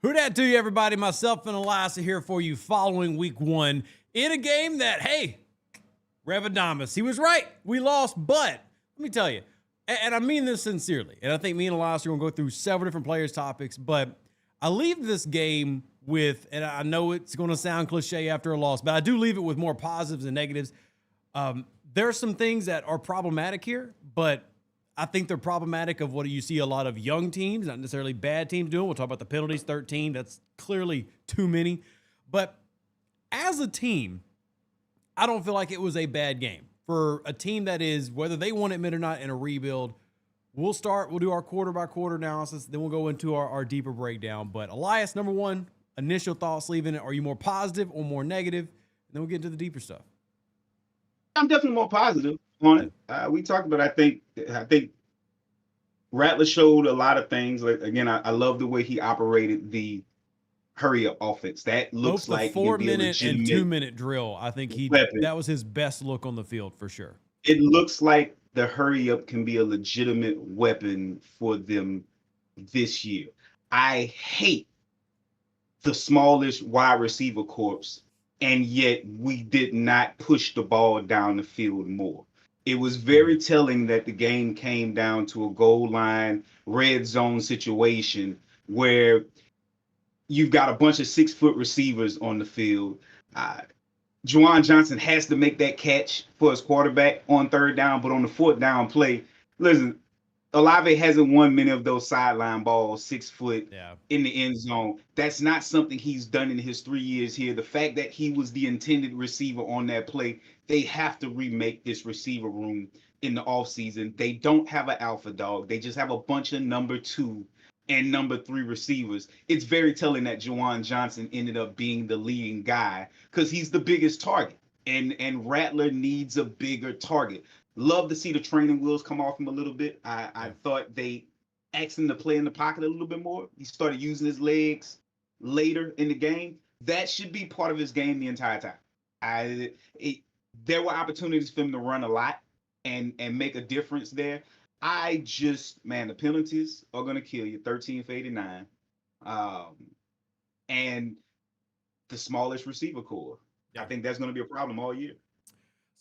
Who dat to you, everybody? Myself and Elias are here for you following week one in a game that, hey, Revadamus, he was right. We lost, but let me tell you, and I mean this sincerely, and I think me and Elias are going to go through several different players' topics, but I leave this game with, and I know it's going to sound cliche after a loss, but I do leave it with more positives and negatives. There are some things that are problematic here, but I think they're problematic of what you see a lot of young teams, not necessarily bad teams doing. We'll talk about the penalties, 13. That's clearly too many. But as a team, I don't feel like it was a bad game. For a team that is, whether they want to admit or not, in a rebuild, we'll do our quarter-by-quarter analysis, then we'll go into our deeper breakdown. But Elias, number one, initial thoughts leaving it. Are you more positive or more negative? And then we'll get into the deeper stuff. I'm definitely more positive on it. We talked about. I think Rattler showed a lot of things. Like again, I love the way he operated the hurry up offense. That looks Both the like 4-minute and 2-minute drill. I think that was his best look on the field for sure. It looks like the hurry up can be a legitimate weapon for them this year. I hate the smallest wide receiver corps, and yet we did not push the ball down the field more. It was very telling that the game came down to a goal line, red zone situation where you've got a bunch of 6-foot receivers on the field. Juwan Johnson has to make that catch for his quarterback on third down, but on the fourth down play, listen, Olave hasn't won many of those sideline balls, 6 foot in the end zone. That's not something he's done in his 3 years here. The fact that he was the intended receiver on that play, they have to remake this receiver room in the offseason. They don't have an alpha dog. They just have a bunch of number 2 and number 3 receivers. It's very telling that Juwan Johnson ended up being the leading guy because he's the biggest target. And Rattler needs a bigger target. Love to see the training wheels come off him a little bit. I thought they asked him to play in the pocket a little bit more. He started using his legs later in the game. That should be part of his game the entire time. There were opportunities for him to run a lot and make a difference there. The penalties are going to kill you, 13 for 89. And the smallest receiver core. Yeah. I think that's going to be a problem all year.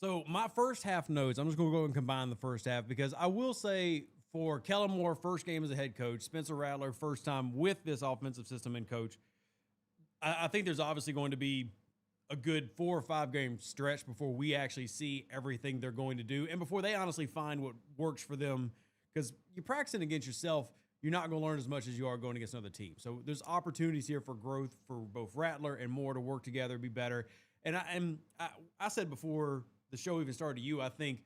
So my first half notes, I'm just going to go and combine the first half because I will say for Kellen Moore, first game as a head coach, Spencer Rattler, first time with this offensive system and coach, I think there's obviously going to be a good 4 or 5 game stretch before we actually see everything they're going to do and before they honestly find what works for them because you're practicing against yourself. You're not going to learn as much as you are going against another team. So there's opportunities here for growth for both Rattler and Moore to work together, be better. And I said before the show even started to you, I think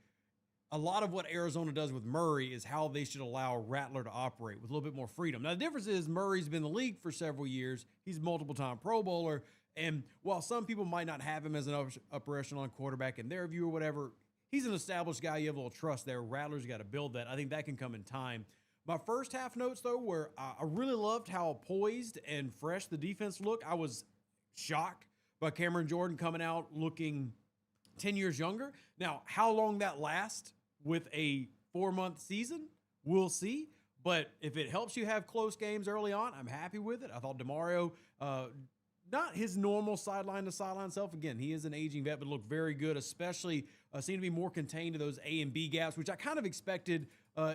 a lot of what Arizona does with Murray is how they should allow Rattler to operate with a little bit more freedom. Now, the difference is Murray's been in the league for several years. He's a multiple-time Pro Bowler. And while some people might not have him as an upper echelon quarterback in their view or whatever, he's an established guy. You have a little trust there. Rattler's got to build that. I think that can come in time. My first half notes, though, were I really loved how poised and fresh the defense looked. I was shocked by Cameron Jordan coming out looking 10 years younger. Now, how long that lasts with a 4-month season, we'll see. But if it helps you have close games early on, I'm happy with it. I thought DeMario, not his normal sideline-to-sideline self. Again, he is an aging vet, but looked very good, especially seemed to be more contained to those A and B gaps, which I kind of expected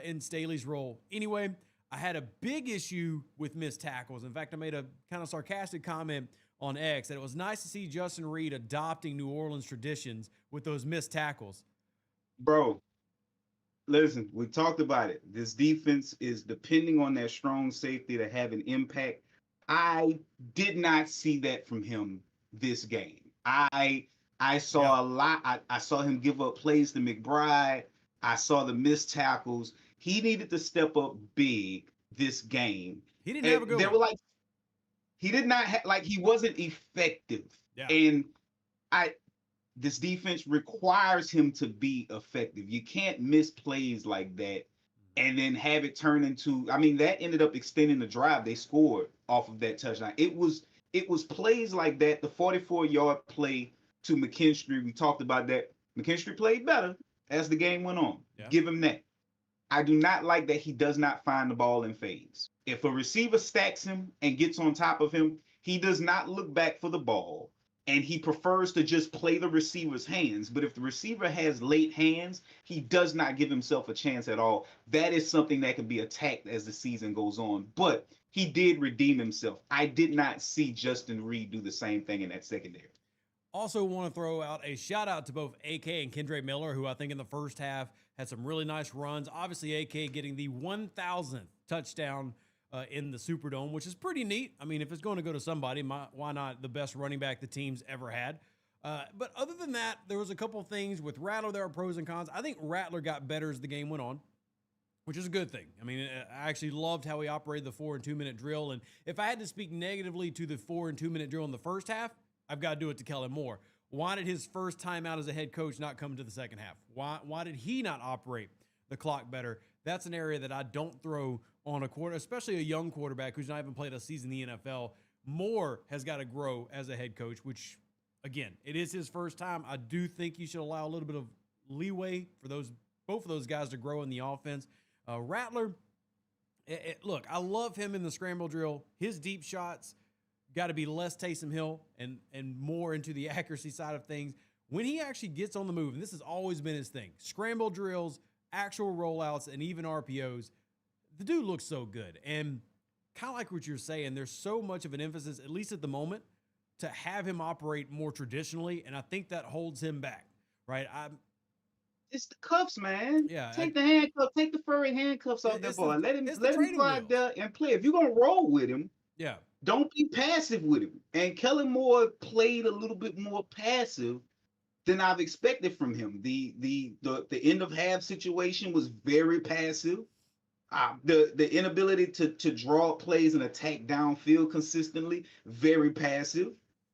in Staley's role. Anyway, I had a big issue with missed tackles. In fact, I made a kind of sarcastic comment on X that it was nice to see Justin Reed adopting New Orleans traditions with those missed tackles. Bro, listen, we talked about it. This defense is depending on that strong safety to have an impact. I did not see that from him this game. I saw a lot. I saw him give up plays to McBride. I saw the missed tackles. He needed to step up big this game. He didn't have a good one. He did not he wasn't effective. Yeah. And this defense requires him to be effective. You can't miss plays like that and then have it turn into, that ended up extending the drive. They scored off of that touchdown. It was plays like that. The 44-yard play to McKinstry, we talked about that. McKinstry played better as the game went on. Yeah. Give him that. I do not like that he does not find the ball in phase. If a receiver stacks him and gets on top of him, he does not look back for the ball, and he prefers to just play the receiver's hands. But if the receiver has late hands, he does not give himself a chance at all. That is something that can be attacked as the season goes on. But he did redeem himself. I did not see Justin Reed do the same thing in that secondary. Also want to throw out a shout out to both AK and Kendre Miller, who I think in the first half had some really nice runs. Obviously, AK getting the 1,000th touchdown in the Superdome, which is pretty neat. I mean, if it's going to go to somebody, why not the best running back the team's ever had? But other than that, there was a couple of things with Rattler. There are pros and cons. I think Rattler got better as the game went on, which is a good thing. I mean, I actually loved how he operated the 4 and 2 minute drill. And if I had to speak negatively to the 4 and 2 minute drill in the first half, I've got to do it to Kellen Moore. Why did his first time out as a head coach not come to the second half? Why did he not operate the clock better? That's an area that I don't throw on a quarter, especially a young quarterback who's not even played a season in the NFL. Moore has got to grow as a head coach, which, again, it is his first time. I do think you should allow a little bit of leeway for both of those guys to grow in the offense. Rattler, look, I love him in the scramble drill. His deep shots got to be less Taysom Hill and more into the accuracy side of things. When he actually gets on the move, and this has always been his thing, scramble drills, actual rollouts, and even RPOs, the dude looks so good. And kind of like what you're saying, there's so much of an emphasis, at least at the moment, to have him operate more traditionally, and I think that holds him back, right? It's the cuffs, man. Yeah, take the handcuffs, take the furry handcuffs off that boy. Let him go out there and play. If you're gonna roll with him, yeah, don't be passive with him. And Kellen Moore played a little bit more passive than I've expected from him. The end of half situation was very passive. The inability to draw plays and attack downfield consistently, very passive.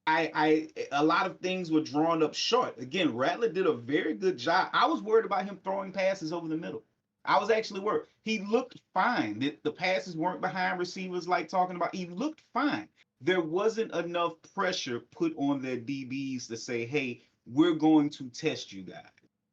A lot of things were drawn up short. Again, Rattler did a very good job. I was worried about him throwing passes over the middle. I was actually worried. He looked fine. The passes weren't behind receivers like talking about. He looked fine. There wasn't enough pressure put on their DBs to say, hey, we're going to test you guys.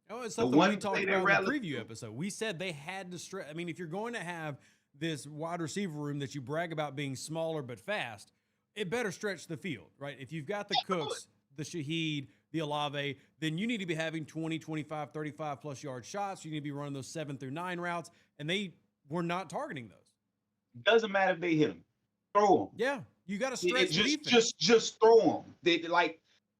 Oh, it's something we talked about in the preview episode. We said they had to stretch. I mean, if you're going to have this wide receiver room that you brag about being smaller but fast, it better stretch the field, right? If you've got the Cooks, the Shaheed, the Olave, then you need to be having 20, 25, 35 plus yard shots. You need to be running those 7 through 9 routes, and they were not targeting those. Doesn't matter if they hit them. Throw them. Yeah, you got to stretch defense. Just throw them. They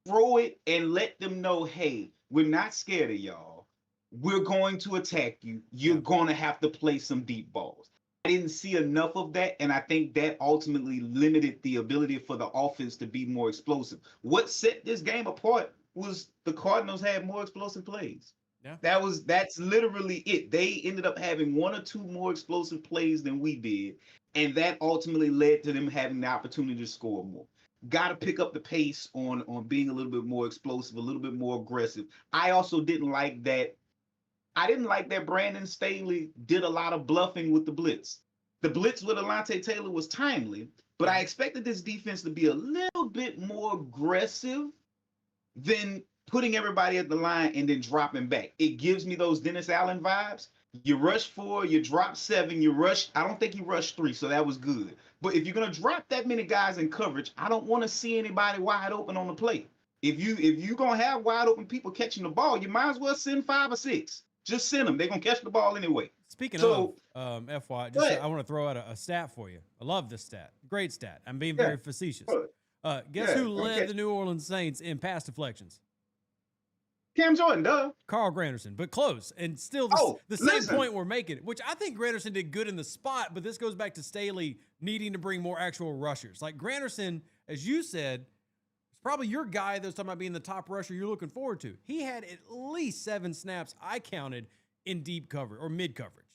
throw it and let them know, hey, we're not scared of y'all. We're going to attack you. You're going to have to play some deep balls. I didn't see enough of that, and I think that ultimately limited the ability for the offense to be more explosive. What set this game apart was the Cardinals had more explosive plays. Yeah. That's literally it. They ended up having 1 or 2 more explosive plays than we did, and that ultimately led to them having the opportunity to score more. Got to pick up the pace on being a little bit more explosive, a little bit more aggressive. I also didn't like that. I didn't like that Brandon Staley did a lot of bluffing with the blitz. The blitz with Alontae Taylor was timely, but I expected this defense to be a little bit more aggressive than putting everybody at the line and then dropping back. It gives me those Dennis Allen vibes. You rush 4, you drop 7, you rush. I don't think he rushed 3, so that was good. But if you're going to drop that many guys in coverage, I don't want to see anybody wide open on the plate. If you're going to have wide open people catching the ball, you might as well send 5 or 6. Just send them. They're going to catch the ball anyway. Speaking of, FY, I want to throw out a stat for you. I love this stat. Great stat. I'm being very facetious. Guess who led the New Orleans Saints in pass deflections? Cam Jordan, duh. Carl Granderson, but close. And still the same point we're making, which I think Granderson did good in the spot, but this goes back to Staley needing to bring more actual rushers. Like Granderson, as you said, is probably your guy that was talking about being the top rusher you're looking forward to. He had at least 7 snaps I counted in deep cover or mid coverage.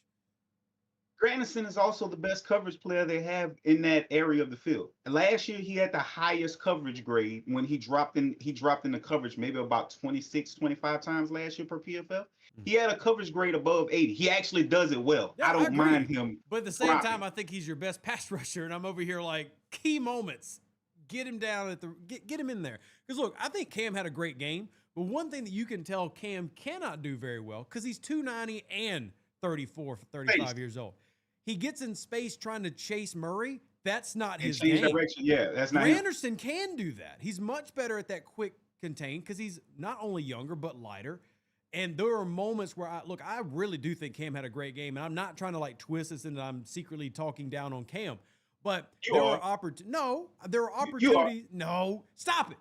Granderson is also the best coverage player they have in that area of the field. Last year, he had the highest coverage grade when he dropped in the coverage maybe about 26, 25 times last year per PFF. He had a coverage grade above 80. He actually does it well. Yeah, I don't mind him. But at the same time, I think he's your best pass rusher, and I'm over here like key moments. Get him down get him in there. Because look, I think Cam had a great game, but one thing that you can tell Cam cannot do very well, because he's 290 and 34, Space. 35 years old. He gets in space trying to chase Murray. That's not And his change game. direction. Yeah, that's not him. Granderson can do that. He's much better at that quick contain because he's not only younger but lighter. And there are moments where I really do think Cam had a great game, and I'm not trying to like twist this into I'm secretly talking down on Cam, but there are opportunities. No, stop it.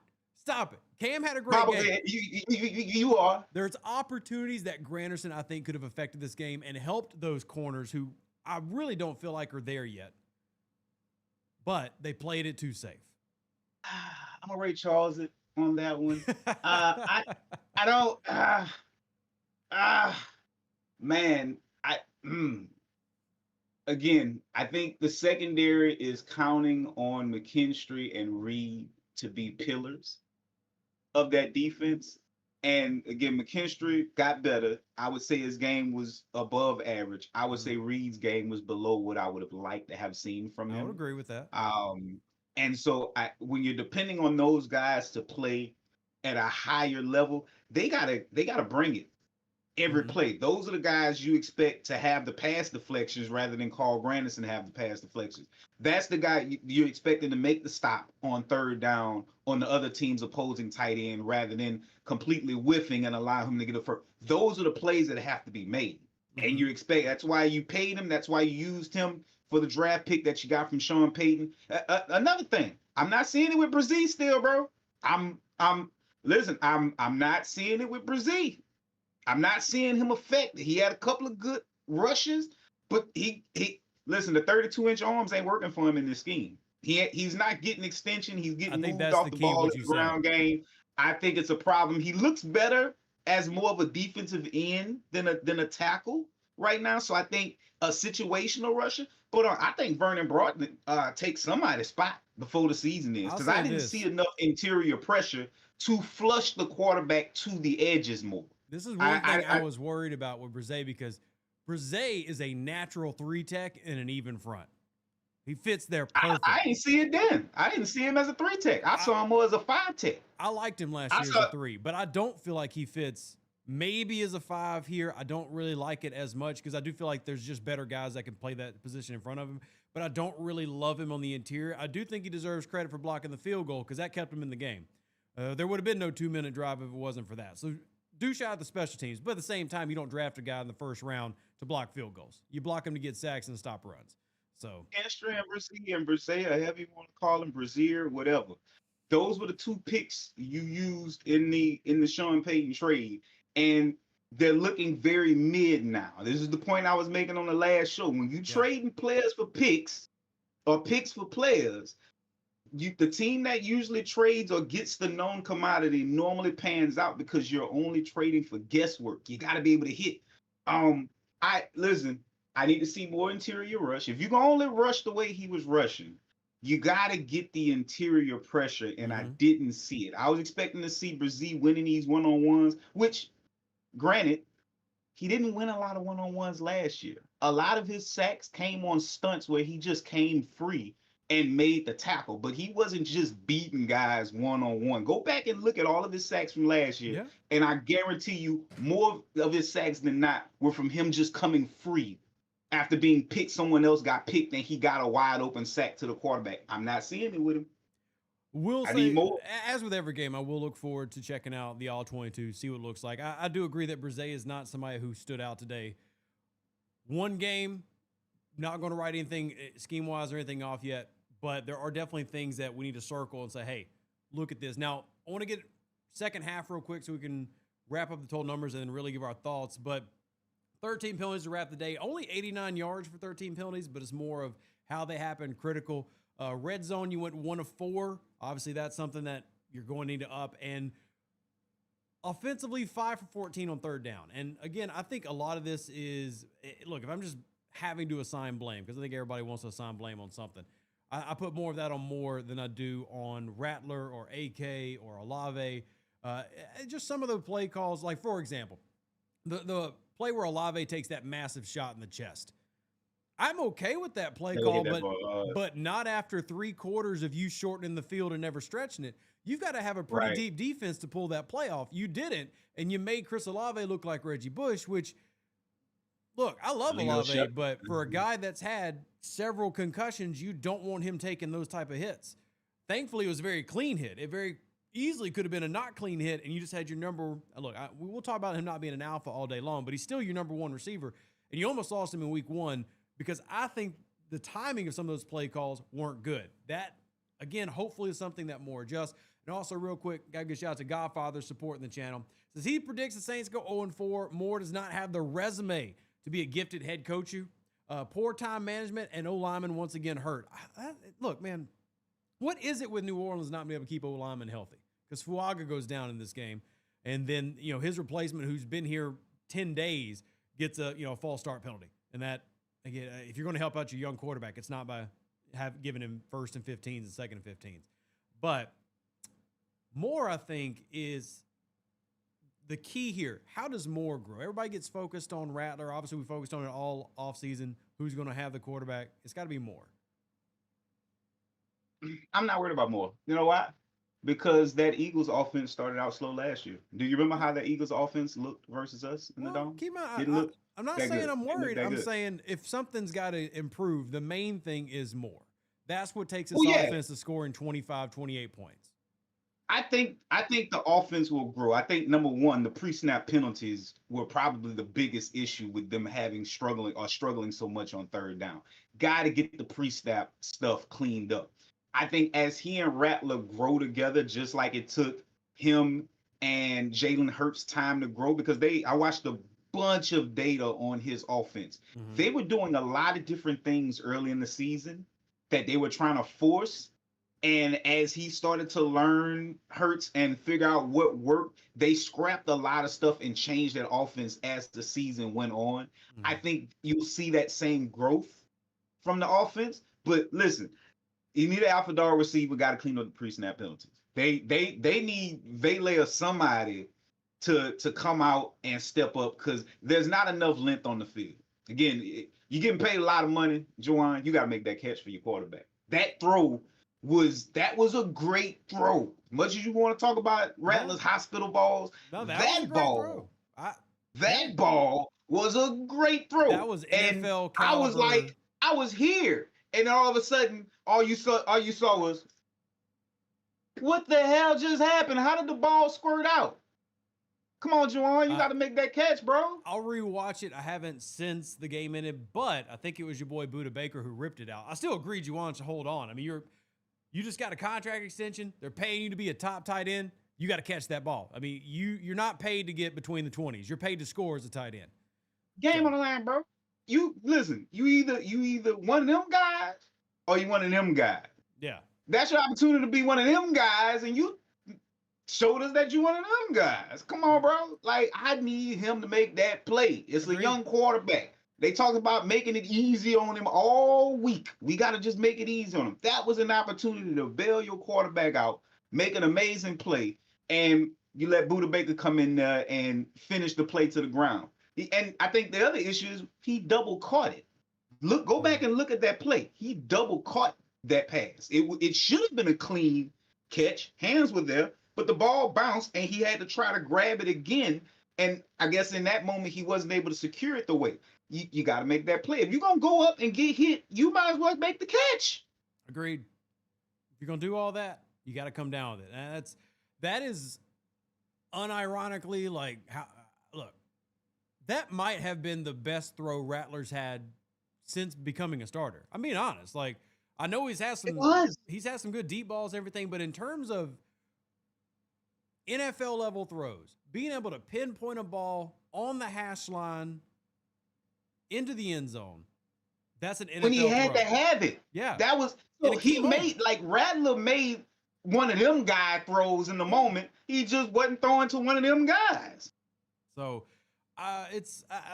Cam had a great game. You are. There's opportunities that Granderson, I think, could have affected this game and helped those corners who I really don't feel like are there yet. But they played it too safe. I'm gonna rate Charles on that one. I don't. Man, again, I think the secondary is counting on McKinstry and Reed to be pillars of that defense. And again, McKinstry got better. I would say his game was above average. I would say Reed's game was below what I would have liked to have seen from him. I would agree with that. And so when you're depending on those guys to play at a higher level, they gotta bring it every play. Those are the guys you expect to have the pass deflections rather than Carl Granderson have the pass deflections. That's the guy you're expecting to make the stop on third down on the other team's opposing tight end rather than completely whiffing and allow him to get a first. Those are the plays that have to be made. And you expect, that's why you paid him. That's why you used him for the draft pick that you got from Sean Payton. Another thing, I'm not seeing it with Brzee still, bro. I'm not seeing it with Brzee. I'm not seeing him affected. He had a couple of good rushes, but he listen, the 32-inch arms ain't working for him in this scheme. He's not getting extension. He's getting moved off the ball in the ground game. I think it's a problem. He looks better as more of a defensive end than a tackle right now. So I think a situational rusher. But I think Vernon Broughton takes somebody's spot before the season ends because I didn't see enough interior pressure to flush the quarterback to the edges more. This is one thing I was worried about with Brzee because Brzee is a natural 3-tech in an even front. He fits there perfect. I didn't see it then. I didn't see him as a 3-tech. I saw him more as a 5-tech. I liked him last year as a 3, but I don't feel like he fits maybe as a 5 here. I don't really like it as much because I do feel like there's just better guys that can play that position in front of him, but I don't really love him on the interior. I do think he deserves credit for blocking the field goal because that kept him in the game. There would have been no 2-minute drive if it wasn't for that. So do shout out the special teams, but at the same time, you don't draft a guy in the first round to block field goals. You block him to get sacks and stop runs. So Castro and Brzee, however you want to call him, Brazier, whatever. Those were the 2 picks you used in the Sean Payton trade, and they're looking very mid now. This is the point I was making on the last show. When you trading players for picks or picks for players, the team that usually trades or gets the known commodity normally pans out because you're only trading for guesswork. You got to be able to hit. I need to see more interior rush. If you can only rush the way he was rushing, you got to get the interior pressure, and I didn't see it. I was expecting to see Brzee winning these one-on-ones, which, granted, he didn't win a lot of one-on-ones last year. A lot of his sacks came on stunts where he just came free and made the tackle, but he wasn't just beating guys one-on-one. Go back and look at all of his sacks from last year, and I guarantee you more of his sacks than not were from him just coming free after being picked. Someone else got picked, and he got a wide-open sack to the quarterback. I'm not seeing it with him. I need more. As with every game, I will look forward to checking out the All-22, see what it looks like. I do agree that Brzee is not somebody who stood out today. One game, not going to write anything scheme-wise or anything off yet, but there are definitely things that we need to circle and say, hey, look at this. Now, I want to get second half real quick so we can wrap up the total numbers and really give our thoughts. But 13 penalties to wrap the day. Only 89 yards for 13 penalties, but it's more of how they happen, critical. Red zone, you went 1 of 4. Obviously, that's something that you're going to need to up. And offensively, 5 for 14 on third down. And again, I think a lot of this is, look, if I'm just having to assign blame, because I think everybody wants to assign blame on something, I put more of that on more than I do on Rattler or AK or Olave. Just some of the play calls, like, for example, the play where Olave takes that massive shot in the chest. I'm okay with that play call, but not after 3 quarters of you shortening the field and never stretching it. You've got to have a pretty deep defense to pull that play off. You didn't, and you made Chris Olave look like Reggie Bush, which, Look, I love Leo Olave, Shep- but for a guy that's had several concussions, you don't want him taking those type of hits. Thankfully, it was a very clean hit. It very easily could have been a not clean hit, and you just had your number. Look, we will talk about him not being an alpha all day long, but he's still your number one receiver, and you almost lost him in week 1 because I think the timing of some of those play calls weren't good. That, again, hopefully is something that more adjusts. And also, real quick, got to give a shout out to Godfather supporting the channel. Says he predicts the Saints go 0-4. Moore does not have the resume to be a gifted head coach. Poor time management and O-lineman once again hurt. Look, man, what is it with New Orleans not being able to keep O-lineman healthy? Because Fuaga goes down in this game, and then his replacement, who's been here 10 days, gets a false start penalty. And that, again, if you're going to help out your young quarterback, it's not by giving him 1st and 15s and 2nd and 15s. But Moore, I think, is the key here. How does Moore grow? Everybody gets focused on Rattler. Obviously, we focused on it all offseason. Who's going to have the quarterback? It's got to be Moore. I'm not worried about Moore. You know why? Because that Eagles offense started out slow last year. Do you remember how that Eagles offense looked versus us in the dome? Keep my Didn't look I'm not that saying good. I'm worried. I'm good. saying if something's got to improve, the main thing is Moore. That's what takes this Well, yeah. offense to scoring 25, 28 points. I think the offense will grow. I think number one, the pre-snap penalties were probably the biggest issue with them struggling so much on third down. Got to get the pre-snap stuff cleaned up. I think as he and Rattler grow together, just like it took him and Jalen Hurts time to grow, because I watched a bunch of data on his offense. Mhm. They were doing a lot of different things early in the season that they were trying to force. And as he started to learn Hurts and figure out what worked, they scrapped a lot of stuff and changed that offense as the season went on. Mhm. I think you'll see that same growth from the offense. But listen, you need an alpha dog receiver, got to clean up the pre-snap penalties. They need Vele or somebody to come out and step up, because there's not enough length on the field. Again, you're getting paid a lot of money, Juwan. You got to make that catch for your quarterback. That throw was a great throw. As much as you want to talk about Rattler's hospital balls, that ball was a great throw. That was NFL and caliber. I was here, and then all of a sudden, all you saw was, what the hell just happened? How did the ball squirt out? Come on, Juwan, you got to make that catch, bro. I'll rewatch it. I haven't since the game ended, but I think it was your boy Buda Baker who ripped it out. I still agree Juwan should hold on. I mean, you just got a contract extension. They're paying you to be a top tight end. You got to catch that ball. I mean, you're not paid to get between the 20s. You're paid to score as a tight end. Game on the line, bro. You either one of them guys or you one of them guys. Yeah. That's your opportunity to be one of them guys, and you showed us that you one of them guys. Come on, bro. Like, I need him to make that play. It's a young quarterback. They talk about making it easy on him all week. We got to just make it easy on him. That was an opportunity to bail your quarterback out, make an amazing play, and you let Buda Baker come in there and finish the play to the ground. And I think the other issue is he double caught it. Go back and look at that play. He double caught that pass. It should have been a clean catch. Hands were there, but the ball bounced and he had to try to grab it again. And I guess in that moment, he wasn't able to secure it the way. You got to make that play. If you're going to go up and get hit, you might as well make the catch. Agreed. If you're going to do all that, you got to come down with it. And that is unironically, like, look, that might have been the best throw Rattler's had since becoming a starter. I'm being honest. Like, I know he's had some good deep balls and everything, but in terms of NFL level throws, being able to pinpoint a ball on the hash line into the end zone, that's an NFL when he had throw. to have it. Yeah. That was, so he made, like, Rattler made one of them guy throws in the moment. He just wasn't throwing to one of them guys. So I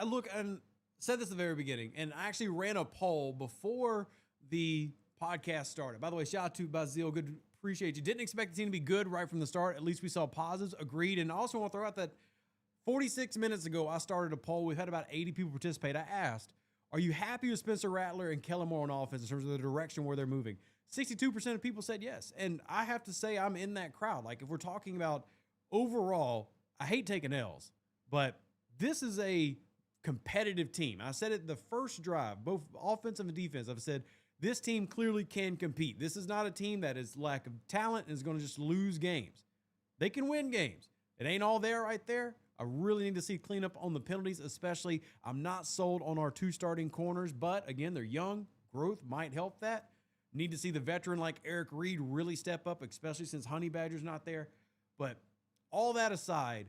look and said this at the very beginning, and I actually ran a poll before the podcast started. By the way, shout out to Bazil. Good, appreciate you. Didn't expect the team to be good right from the start. At least we saw positives. Agreed. And I also want to throw out that 46 minutes ago, I started a poll. We've had about 80 people participate. I asked, are you happy with Spencer Rattler and Kellen Moore on offense in terms of the direction where they're moving? 62% of people said yes. And I have to say I'm in that crowd. Like, if we're talking about overall, I hate taking L's, but this is a competitive team. I said it the first drive, both offensive and defense. I've said this team clearly can compete. This is not a team that is lack of talent and is going to just lose games. They can win games. It ain't all there right there. I really need to see cleanup on the penalties, especially I'm not sold on our 2 starting corners, but again, they're young. Growth might help that. Need to see the veteran like Eric Reed really step up, especially since Honey Badger's not there. But all that aside,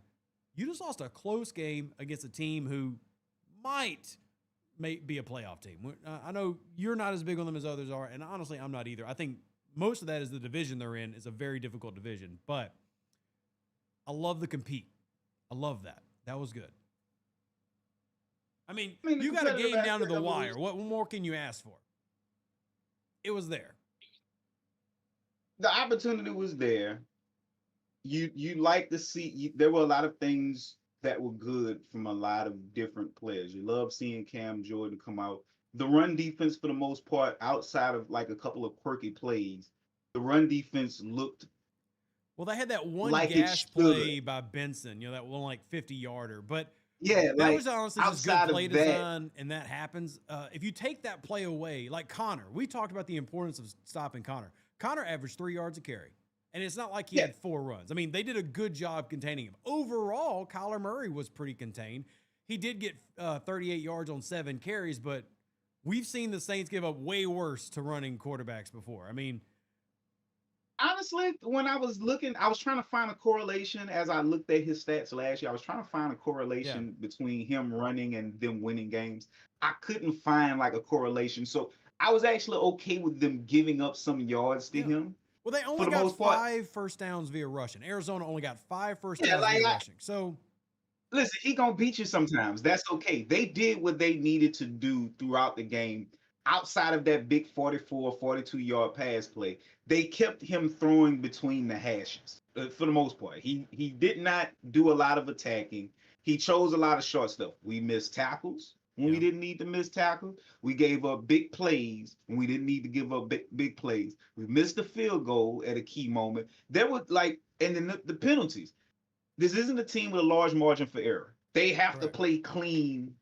you just lost a close game against a team who may be a playoff team. I know you're not as big on them as others are, and honestly, I'm not either. I think most of that is the division they're in is a very difficult division, but I love the compete. I love that. That was good. I mean you got a game down to the wire. What more can you ask for? It was there. The opportunity was there. You like to see. There were a lot of things that were good from a lot of different players. You love seeing Cam Jordan come out. The run defense, for the most part, outside of like a couple of quirky plays, the run defense looked. Well, they had that one like gash play by Benson, that one like 50-yarder. But yeah, that was honestly just good play design, and that happens. If you take that play away, like Connor, we talked about the importance of stopping Connor. Connor averaged 3 yards a carry, and it's not like he had 4 runs. I mean, they did a good job containing him. Overall, Kyler Murray was pretty contained. He did get 38 yards on 7 carries, but we've seen the Saints give up way worse to running quarterbacks before. I mean, honestly, when I was looking, I was trying to find a correlation as I looked at his stats last year. I was trying to find a correlation between him running and them winning games. I couldn't find like a correlation. So I was actually okay with them giving up some yards to him. Well, they only got 5 first downs via rushing. Arizona only got 5 first downs via rushing. So listen, he gonna beat you sometimes. That's okay. They did what they needed to do throughout the game. Outside of that big 44, 42-yard pass play, they kept him throwing between the hashes for the most part. He did not do a lot of attacking. He chose a lot of short stuff. We missed tackles when we didn't need to miss tackles. We gave up big plays when we didn't need to give up big plays. We missed the field goal at a key moment. There were and then the penalties. This isn't a team with a large margin for error. They have to play clean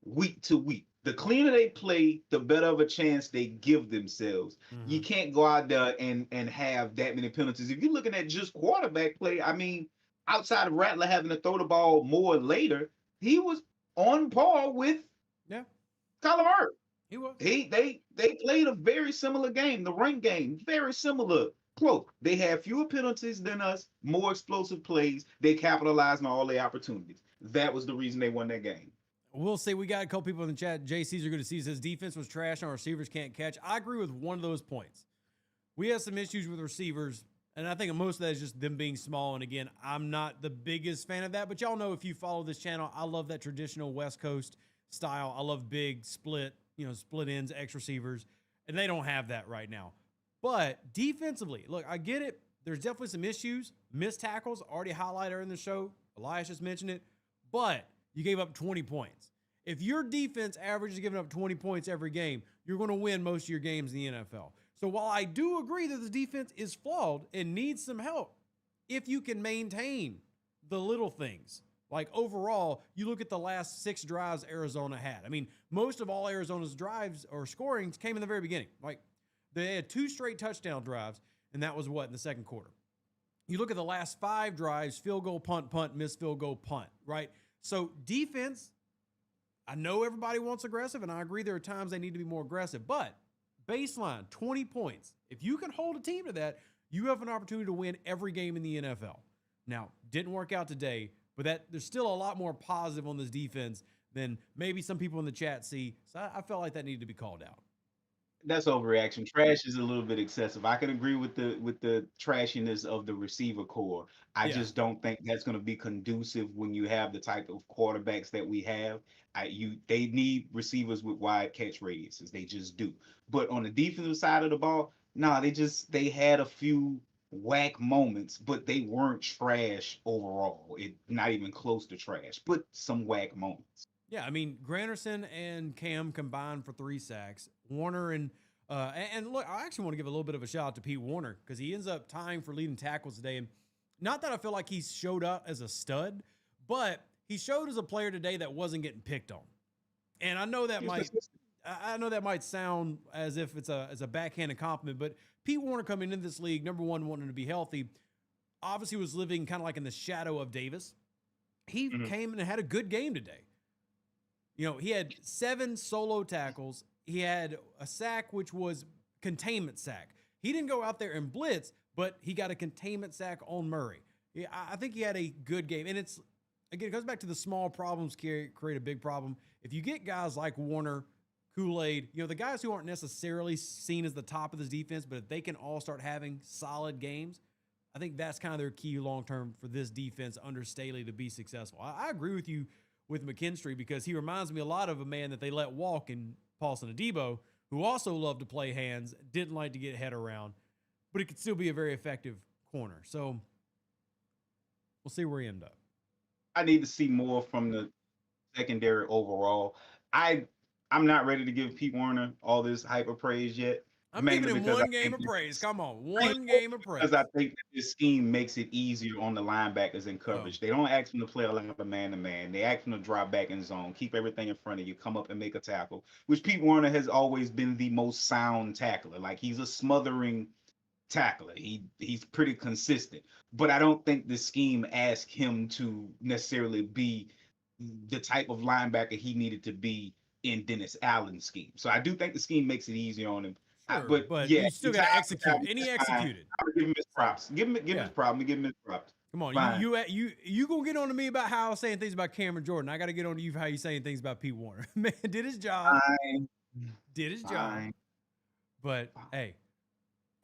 week to week. The cleaner they play, the better of a chance they give themselves. Mm-hmm. You can't go out there and have that many penalties. If you're looking at just quarterback play, I mean, outside of Rattler having to throw the ball more later, he was on par with Kyler Murray. He was. They played a very similar game. The run game, very similar. Quote, they had fewer penalties than us, more explosive plays. They capitalized on all their opportunities. That was the reason they won that game. We'll see. We got a couple people in the chat. Jay Caesar good to see says defense was trash and our receivers can't catch. I agree with one of those points. We have some issues with receivers, and I think most of that is just them being small. And again, I'm not the biggest fan of that, but y'all know if you follow this channel, I love that traditional West Coast style. I love big split ends, X receivers, and they don't have that right now. But defensively, look, I get it. There's definitely some issues. Missed tackles, already highlighted in the show. Elias just mentioned it, but you gave up 20 points. If your defense averages giving up 20 points every game, you're going to win most of your games in the NFL. So while I do agree that the defense is flawed and needs some help, if you can maintain the little things, like overall, you look at the last 6 drives Arizona had. I mean, most of all Arizona's drives or scorings came in the very beginning. Like they had 2 straight touchdown drives, and that was in the second quarter. You look at the last 5 drives, field goal, punt, missed field goal, punt, right? So defense, I know everybody wants aggressive, and I agree there are times they need to be more aggressive, but baseline, 20 points. If you can hold a team to that, you have an opportunity to win every game in the NFL. Now, didn't work out today, but there's still a lot more positive on this defense than maybe some people in the chat see. So I felt like that needed to be called out. That's overreaction. Trash is a little bit excessive. I can agree with the trashiness of the receiver core. I just don't think that's going to be conducive when you have the type of quarterbacks that we have. They need receivers with wide catch radiuses. They just do. But on the defensive side of the ball, they had a few whack moments, but they weren't trash overall. Not even close to trash, but some whack moments. Yeah, I mean, Granderson and Cam combined for 3 sacks. Warner and look, I actually want to give a little bit of a shout out to Pete Warner because he ends up tying for leading tackles today. And not that I feel like he showed up as a stud, but he showed as a player today that wasn't getting picked on. And I know that might sound as if it's a backhanded compliment, but Pete Warner coming into this league, number one, wanting to be healthy, obviously was living kind of like in the shadow of Davis. He came and had a good game today. You know, he had 7 solo tackles. He had a sack, which was containment sack. He didn't go out there and blitz, but he got a containment sack on Murray. Yeah, I think he had a good game. And it goes back to the small problems create a big problem. If you get guys like Warner, Kool-Aid, you know, the guys who aren't necessarily seen as the top of this defense, but if they can all start having solid games, I think that's kind of their key long-term for this defense under Staley to be successful. I agree with you with McKinstry because he reminds me a lot of a man that they let walk in Paulson Adebo, who also loved to play hands, didn't like to get head around, but he could still be a very effective corner. So we'll see where he ends up. I need to see more from the secondary overall. I'm not ready to give Pete Warner all this hyper praise yet. I'm giving him one game of praise. Come on, one game of praise. Because I think that this scheme makes it easier on the linebackers in coverage. They don't ask them to play a lot of man-to-man. They ask them to drop back in zone, keep everything in front of you, come up and make a tackle, which Pete Warner has always been the most sound tackler. Like, he's a smothering tackler. He's pretty consistent. But I don't think the scheme asked him to necessarily be the type of linebacker he needed to be in Dennis Allen's scheme. So I do think the scheme makes it easier on him. Sure, but yeah, you still got to execute. And he executed. I would give him his props. Give him his props. Give him his props. Come on, you gonna get on to me about how I was saying things about Cameron Jordan. I got to get on to you for how you saying things about Pete Warner. Man, did his job. Did his job. But hey,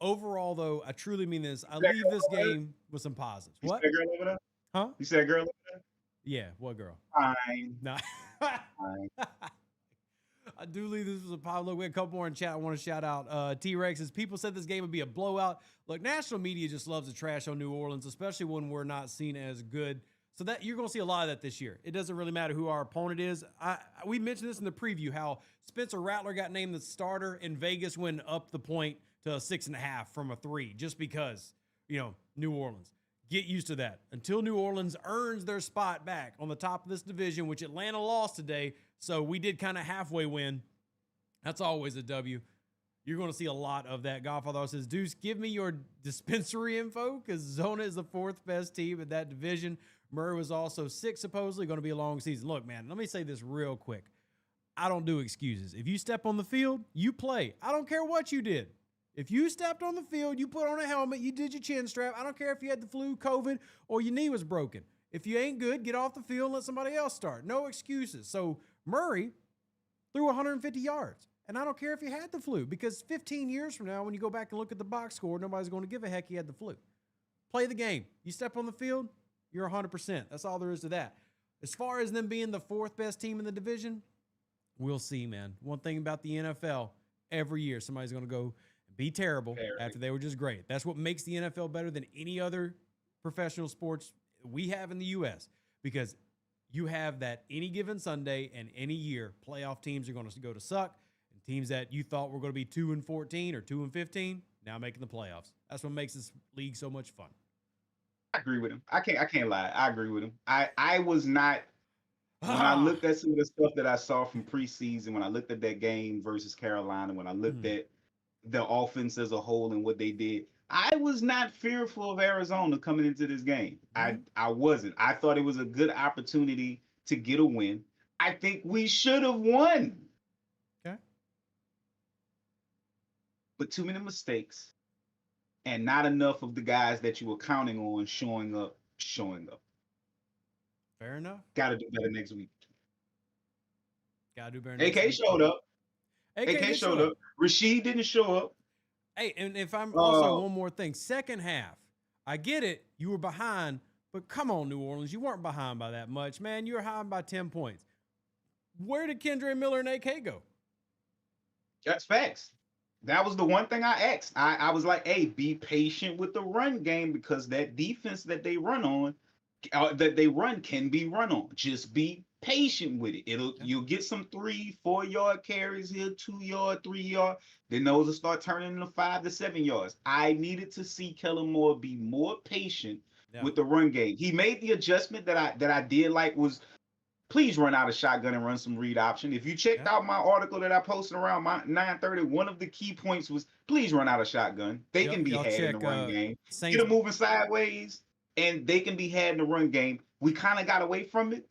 overall though, I truly mean this. I leave this game with some positives. What? You said girl over there? Huh? You said girl over there? Yeah, what girl? Fine. Nah. Fine. I do leave this as a pile. Look, we had a couple more in chat. I want to shout out T-Rex. As people said this game would be a blowout. Look, national media just loves to trash on New Orleans, especially when we're not seen as good. So that you're going to see a lot of that this year. It doesn't really matter who our opponent is. We mentioned this in the preview, how Spencer Rattler got named the starter in Vegas when up the point to a 6.5 from a 3, just because, New Orleans. Get used to that. Until New Orleans earns their spot back on the top of this division, which Atlanta lost today, so we did kind of halfway win. That's always a W. You're going to see a lot of that. Godfather says, Deuce, give me your dispensary info because Zona is the 4th best team in that division. Murray was also 6, supposedly going to be a long season. Look, man, let me say this real quick. I don't do excuses. If you step on the field, you play. I don't care what you did. If you stepped on the field, you put on a helmet, you did your chin strap. I don't care if you had the flu, COVID, or your knee was broken. If you ain't good, get off the field and let somebody else start. No excuses. So Murray threw 150 yards. And I don't care if you had the flu, because 15 years from now, when you go back and look at the box score, nobody's going to give a heck he had the flu. Play the game. You step on the field, you're 100%. That's all there is to that. As far as them being the 4th best team in the division, we'll see, man. One thing about the NFL, every year somebody's going to go be terrible after they were just great. That's what makes the NFL better than any other professional sports we have in the U.S., because you have that any given Sunday and any year, playoff teams are going to go to suck, and teams that you thought were going to be 2-14 or 2-15 now making the playoffs. That's what makes this league so much fun. I agree with him. I can't lie. I agree with him. I was not, when I looked at some of the stuff that I saw from preseason, when I looked at that game versus Carolina, when I looked at the offense as a whole and what they did, I was not fearful of Arizona coming into this game. I wasn't. I thought it was a good opportunity to get a win. I think we should have won. Okay. But too many mistakes and not enough of the guys that you were counting on showing up. Fair enough. Got to do better next week. Got to do better next week. AK showed up. AK showed up. Rashid didn't show up. Hey, and if I'm also one more thing, second half, I get it. You were behind, but come on, New Orleans. You weren't behind by that much, man. You were behind by 10 points. Where did Kendre Miller and AK go? That's facts. That was the one thing I asked. I was like, hey, be patient with the run game, because that defense that they run can be run on. Just be patient with it. You'll get some 3-4 yard carries here, 2 yard, 3 yard. Then those will start turning into 5 to 7 yards. I needed to see Kellen Moore be more patient with the run game. He made the adjustment that I did like, was please run out of shotgun and run some read option. If you checked out my article that I posted around my 9:30, one of the key points was please run out of shotgun. They can be Y'all had in check the run game. Saints. Get them moving sideways, and they can be had in the run game. We kind of got away from it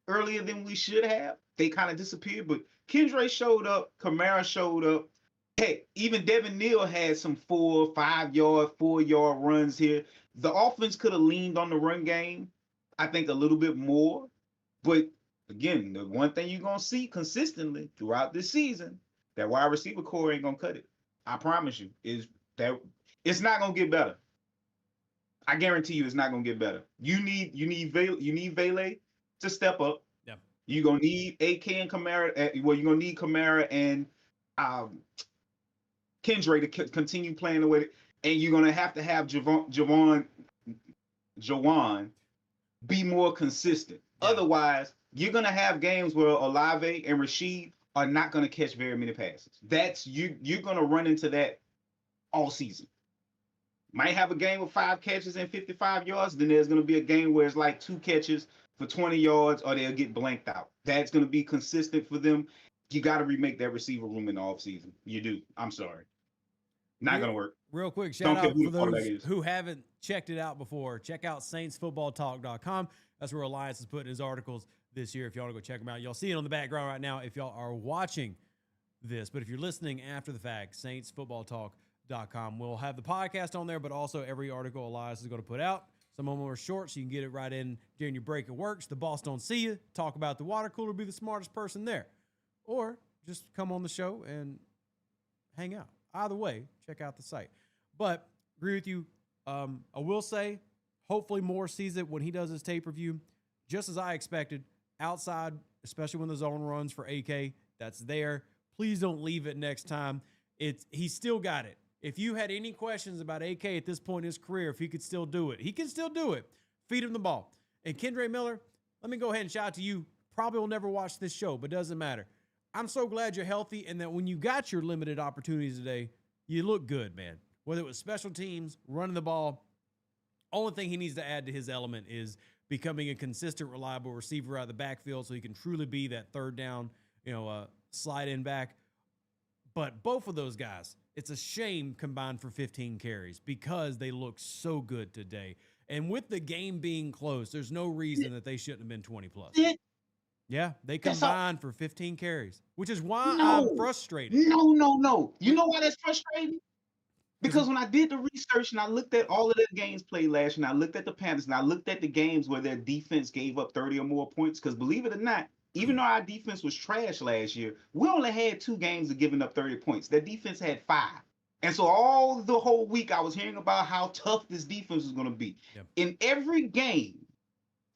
earlier than we should have. They kind of disappeared, but Kendra showed up, Kamara showed up. Heck, even Devin Neal had some 4, 5 yard, 4 yard runs here. The offense could have leaned on the run game, I think, a little bit more. But again, the one thing you're gonna see consistently throughout this season, that wide receiver core ain't gonna cut it. I promise you, is that it's not gonna get better. I guarantee you, it's not gonna get better. You need Vele to step up. Yeah. You're gonna need AK and Kamara. Well, you're gonna need Kamara and Kendra to continue playing the way, and you're gonna have Jawan be more consistent. Yeah. Otherwise, you're gonna have games where Olave and Rashid are not gonna catch very many passes. That's you're gonna run into that all season. Might have a game with 5 catches and 55 yards. Then there's gonna be a game where it's like 2 catches for 20 yards, or they'll get blanked out. That's gonna be consistent for them. You got to remake that receiver room in the offseason. You do. I'm sorry. Not going to work. Real quick, shout out for those who haven't checked it out before. Check out saintsfootballtalk.com. That's where Elias is putting his articles this year. If y'all want to go check them out, y'all see it on the background right now if y'all are watching this. But if you're listening after the fact, saintsfootballtalk.com. We'll have the podcast on there, but also every article Elias is going to put out. Some of them are short, so you can get it right in during your break at work. So the boss don't see you. Talk about the water cooler, be the smartest person there. Or just come on the show and hang out. Either way, check out the site. But agree with you. I will say, hopefully Moore sees it when he does his tape review, just as I expected. Outside, especially when the zone runs for AK, that's there. Please don't leave it next time. He's still got it. If you had any questions about AK at this point in his career, if he could still do it, he can still do it. Feed him the ball. And Kendre Miller, let me go ahead and shout out to you. Probably will never watch this show, but doesn't matter. I'm so glad you're healthy and that when you got your limited opportunities today, you look good, man. Whether it was special teams, running the ball, only thing he needs to add to his element is becoming a consistent, reliable receiver out of the backfield so he can truly be that third down, slide in back. But both of those guys, it's a shame combined for 15 carries because they look so good today. And with the game being close, there's no reason that they shouldn't have been 20 plus. Yeah, they combined for 15 carries, which is why I'm frustrated. No. You know why that's frustrating? Because when I did the research and I looked at all of their games played last year, and I looked at the Panthers, and I looked at the games where their defense gave up 30 or more points, because believe it or not, even though our defense was trash last year, we only had 2 games of giving up 30 points. Their defense had 5. And so all the whole week I was hearing about how tough this defense was going to be. Yep. In every game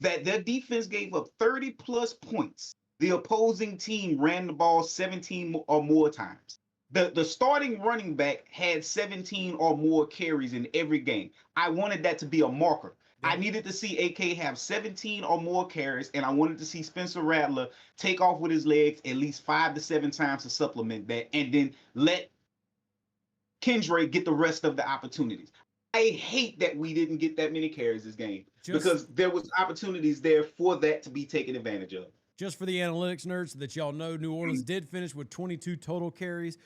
that their defense gave up 30 plus points, the opposing team ran the ball 17 or more times. The starting running back had 17 or more carries in every game. I wanted that to be a marker. I needed to see AK have 17 or more carries, and I wanted to see Spencer Rattler take off with his legs at least 5 to 7 times to supplement that, and then let Kendre get the rest of the opportunities. I hate that we didn't get that many carries this game because there was opportunities there for that to be taken advantage of. Just for the analytics nerds that y'all know, New Orleans did finish with 22 total carries.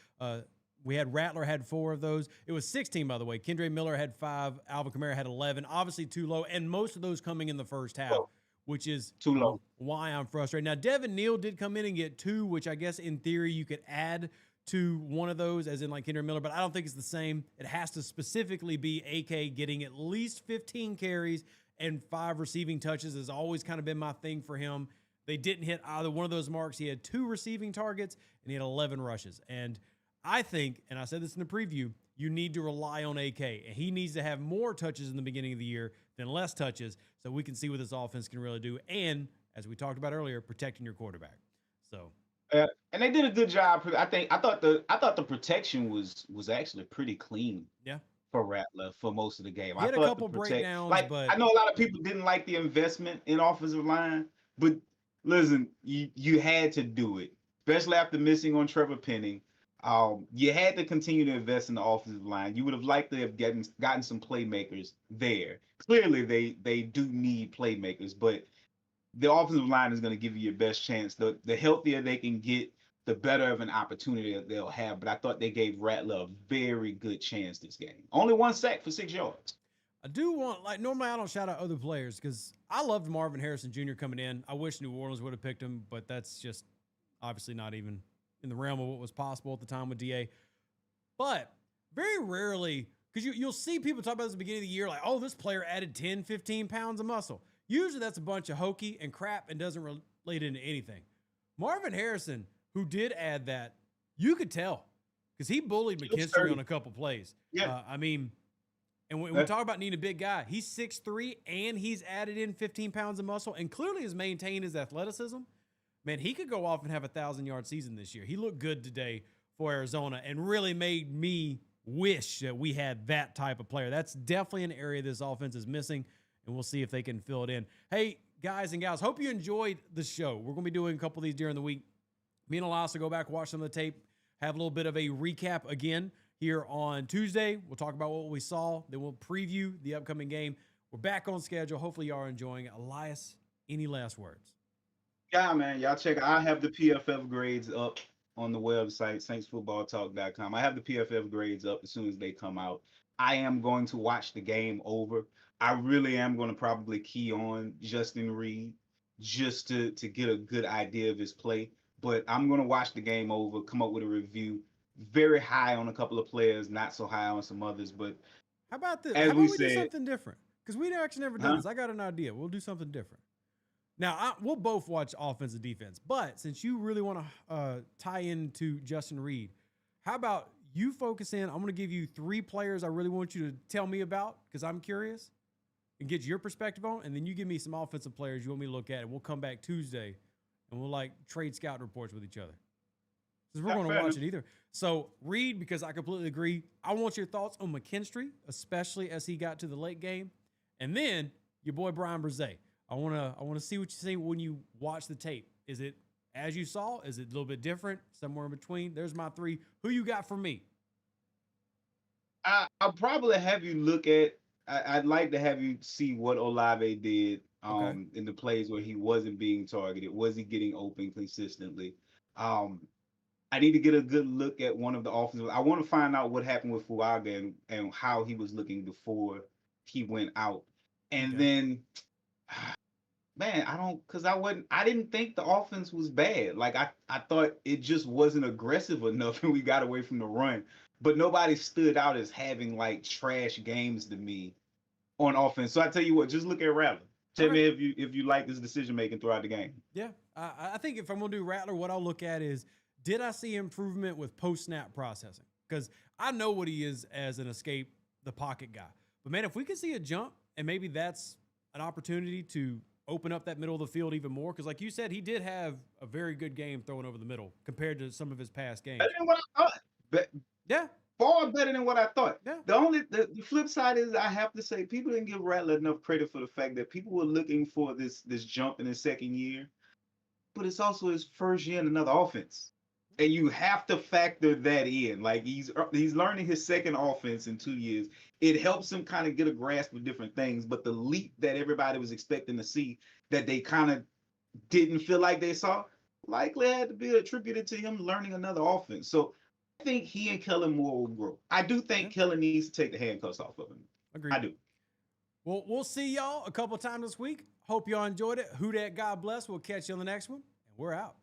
We had Rattler had 4 of those. It was 16, by the way. Kendre Miller had 5. Alvin Kamara had 11. Obviously too low, and most of those coming in the first half, which is too low. Why I'm frustrated. Now, Devin Neal did come in and get 2, which I guess in theory you could add to one of those, as in like Kendre Miller, but I don't think it's the same. It has to specifically be AK getting at least 15 carries and 5 receiving touches has always kind of been my thing for him. They didn't hit either one of those marks. He had 2 receiving targets and he had 11 rushes. And I think, and I said this in the preview, you need to rely on AK. And he needs to have more touches in the beginning of the year than less touches so we can see what this offense can really do. And, as we talked about earlier, protecting your quarterback. So, and they did a good job. I thought the protection was actually pretty clean. Yeah. For Rattler for most of the game. He had a couple breakdowns, but I know a lot of people didn't like the investment in offensive line, but listen, you had to do it, especially after missing on Trevor Penning. You had to continue to invest in the offensive line. You would have liked to have gotten some playmakers there. Clearly, they do need playmakers, but the offensive line is going to give you your best chance. The healthier they can get, the better of an opportunity that they'll have. But I thought they gave Rattler a very good chance this game. Only 1 sack for 6 yards. I do want, like, normally I don't shout out other players because I loved Marvin Harrison Jr. coming in. I wish New Orleans would have picked him, but that's just obviously not even in the realm of what was possible at the time with DA. But very rarely, because you'll see people talk about this at the beginning of the year, like, oh, this player added 10, 15 pounds of muscle. Usually that's a bunch of hokey and crap and doesn't relate into anything. Marvin Harrison, who did add that, you could tell because he bullied McKinstry on a couple plays. Yeah. And when we talk about needing a big guy, he's 6'3", and he's added in 15 pounds of muscle and clearly has maintained his athleticism. Man, he could go off and have a 1,000-yard season this year. He looked good today for Arizona and really made me wish that we had that type of player. That's definitely an area this offense is missing, and we'll see if they can fill it in. Hey, guys and gals, hope you enjoyed the show. We're going to be doing a couple of these during the week. Me and Elias will go back, watch some of the tape, have a little bit of a recap again here on Tuesday. We'll talk about what we saw. Then we'll preview the upcoming game. We're back on schedule. Hopefully you are enjoying it. Elias, any last words? Yeah, man. Y'all check. I have the PFF grades up on the website, saintsfootballtalk.com. I have the PFF grades up as soon as they come out. I am going to watch the game over. I really am going to probably key on Justin Reed just to get a good idea of his play. But I'm going to watch the game over, come up with a review. Very high on a couple of players, not so high on some others. But how about this? As how about we said, do something different? Because we actually never done this. I got an idea. We'll do something different. Now, we'll both watch offense and defense. But since you really want to tie into Justin Reed, how about you focus in? I'm going to give you 3 players I really want you to tell me about because I'm curious and get your perspective on. And then you give me some offensive players you want me to look at. And we'll come back Tuesday and we'll like trade scout reports with each other. Because we're going to watch it either. So, Reed, because I completely agree, I want your thoughts on McKinstry, especially as he got to the late game. And then your boy Brian Brzee. I want to see what you see when you watch the tape. Is it as you saw? Is it a little bit different? Somewhere in between? There's my 3. Who you got for me? I'll probably have you look at I'd like to have you see what Olave did in the plays where he wasn't being targeted. Was he getting open consistently? I need to get a good look at one of the offensive. I want to find out what happened with Fuaga and how he was looking before he went out. And then, man, I didn't think the offense was bad. Like I thought it just wasn't aggressive enough and we got away from the run. But nobody stood out as having like trash games to me on offense. So I tell you what, just look at Rattler. Tell me if you like this decision making throughout the game. Yeah, I think if I'm gonna do Rattler, what I'll look at is, did I see improvement with post-snap processing? Because I know what he is as an escape the pocket guy. But, man, if we could see a jump, and maybe that's an opportunity to open up that middle of the field even more. Because, like you said, he did have a very good game throwing over the middle compared to some of his past games. Better than what I thought. Yeah. Far better than what I thought. Yeah. The flip side is I have to say people didn't give Rattler enough credit for the fact that people were looking for this jump in his second year. But it's also his first year in another offense. And you have to factor that in. Like he's learning his second offense in 2 years. It helps him kind of get a grasp of different things. But the leap that everybody was expecting to see that they kind of didn't feel like they saw likely had to be attributed to him learning another offense. So I think he and Kellen Moore will grow. I do think Kellen needs to take the handcuffs off of him. Agreed. I do. Well, we'll see y'all a couple of times this week. Hope y'all enjoyed it. Who dat? God bless. We'll catch you on the next one. And we're out.